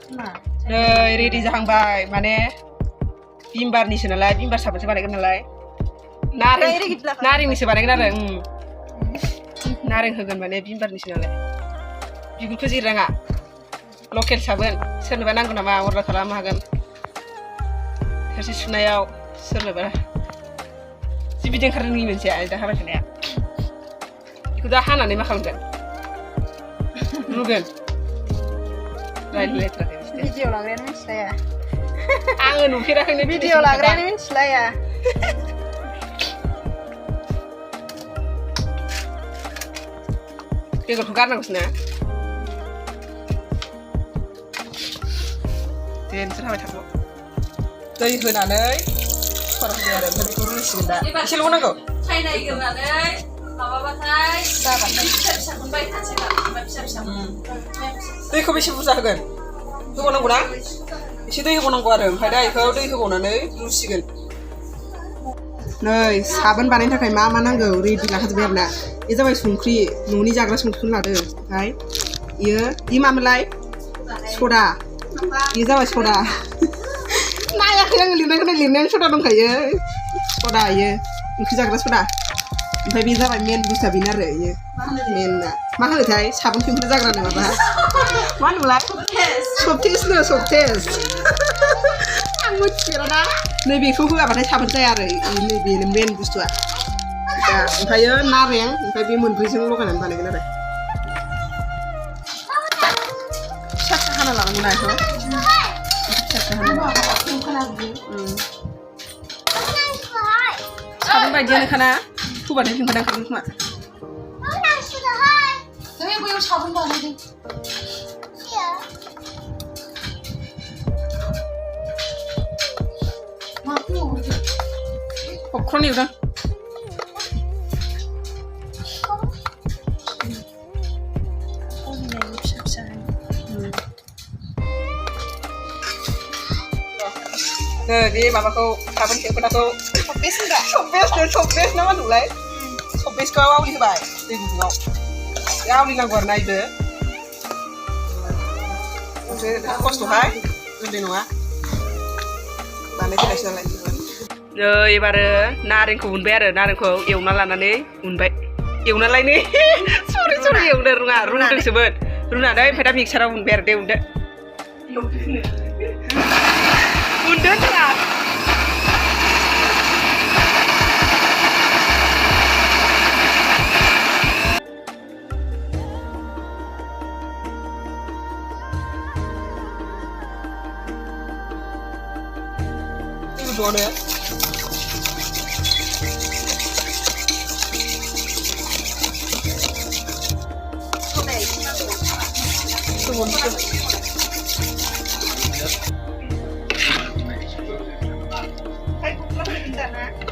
नै रेडि जाहांबाय माने बिमबारनिसो नालाय बिमबार साबोनसो बानायगोन नालाय नारेंनिसो बानायगोन आरो नारें होगोन माने बिमबारनिसो नालाय बिगुरखौ जिरनाङा लकेल साबोन सोरनोबा नांगौ नामा अर्डार खालामनो हागोन थोरसि सुनायाव सोरनोबा जि बिदै ओंखारदों नोंनि मोनसेया दा हाबाय थानाया बेखौ दा हानानै मा खालामगोन रुगोन रायज्लायथाराखै भिडिअ लाग्रायानो मिथिलाया आङो नुफेराखैनो भिडिअ लाग्रायानो मिथिलाया बेगरखौ गारनांगौसो ना दे नोंसोर हाबाय थागौ दै होनानै सर होदो आरो ओमफ्राय बेखौ रुसिगोन दा एसेल' नांगौ सायनायग्रोनानै माबाबाथाय जाबाथाय फिसा फिसाखौनो बायखानोसै ना ओमफ्राय फिसा फिसाखौ दैखौ बेसे बुरजा होगोन होबावनांगौ ना एसे दै होबावनांगौ आरो ओमफ्राय दा बेखौ दै होबावनानै रुसिगोन नै साबोन बानायनो थाखाय मा मा नांगौ रेडि लाखाजोब्बाय आरो ना बे जाबाय संख्रि न'नि जाग्रा संख्रिखौनो लादो ओमफ्राय बेयो मामोनलाय सदा बेयो जाबाय सदा नायाखै आङो लिरनायानो सदा दंखायो सदा बेयो ओंख्रि जाग्रा सदा ओमफ्राय बे जाबाय मेन बुस्थुआ बेनो आरो बेयो मेनना मा होनोथाय साबोन खेमखौनो जाग्रा नङाबा मा होनोमोनलाय सफ्टेसनो सफ्टेस आं मिथिफेराना नैबेखौ होआबाथाय साबोन जाया आरो नैबेनो मेन बुस्थुआ दा ओमफ्रायो नारें ओमफ्राय बे मोनब्रैजों लगायनानै बानायगोन आरो फिसा फिसा हाना लानांगौ ना बेखौ फिसा फिसा हाना साबोन बायदियानोखाना होबाथाय फिंखाना ओंखारगोन खोमा बैयाव साबोन बानायदों पपकर्न एवदों बे माबाखौ साबोन खेबखोनाखौ सब्बेस ना मा होनोमोनलाय सब्बेसखौ आवलि होबाय दै गुदुङाव बे आवलि नांगौ आरो ना इबो खस्थ'हाय गोरलै नङा बानायफैनायसो नालाय एबारो नारेंखौ उनबाय आरो नारेंखौ एवना लानानै उनबाय एवनालायनो सरि एवनो रोङा रुदोंसोमोन रुनानै ओमफ्राय दा मिक्साराव उनबाय आरो दे उनदो होनदों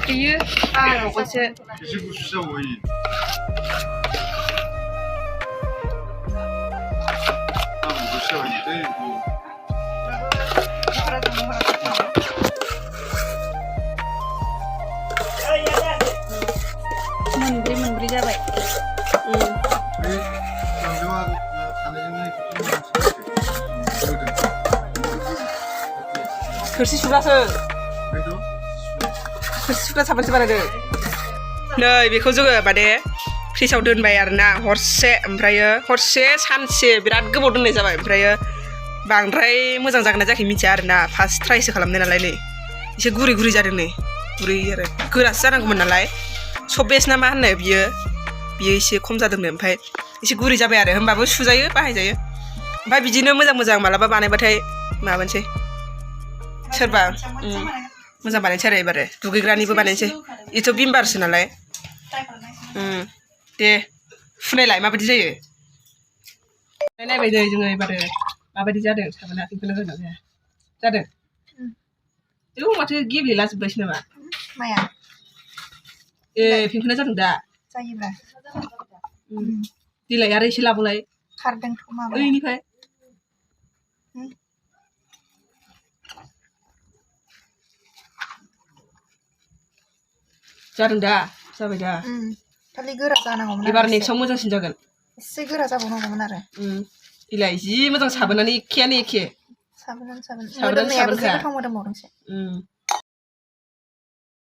이유 아 요것이 मोनब्रै जाबाय थोरसि सुग्रासो थोरसि सुग्रा साबोनसो बानायदों नै बेखौ जोङो माने फ्रिजआव दोनबाय आरोना हरसे ओमफ्रायो हरसे सानसे बिराद गोबाव दोननाय जाबाय ओमफ्रायो बांद्राय मोजां जागोन ना जायाखै मिथिया आरोना फार्स्ट ट्राइसो खालामनाय नालाय नै एसे गुरै जादों नै गुरै आरो गोरासो जानांगौमोन नालाय सब्बेस ना मा होनो बियो एसे खम जादोंनो ओमफ्राय एसे गुरै जाबाय आरो होमबाबो सुजायो बाहायजायो ओमफ्राय बिदिनो मोजां मालाबा बानायबाथाय माबानोसै सोरबा मोजां बानायनोसै आरो एबारो दुगैग्रानिबो बानायनोसै बेथ' बिमबारसो नालाय दे फुनायलाय माबायदि जायो नायबाय नै जोङो एबारो माबायदि जादों साबोना बेखौनो होना जाया जादों औ माथो गेब्लेलाजोब्बायसो नामा माया फिंखोना जादों दा जायोब्ला देलाय आरो एसे लाबोलाय खारदोंथ' माबा ओइनिफ्राय जादों दा जाबाय दा खालि गोरा जानांगौमोन एबार नेक्स्टआव मोजांसिन जागोन एसे गोरा जाबावनांगौमोन आरो देलाय जि मोजां साबोनानै एखेयानो एखे साबोन साबोन मोदोमनायाबो साबोनखा। गोथाव मोदोमबावदोंसो उम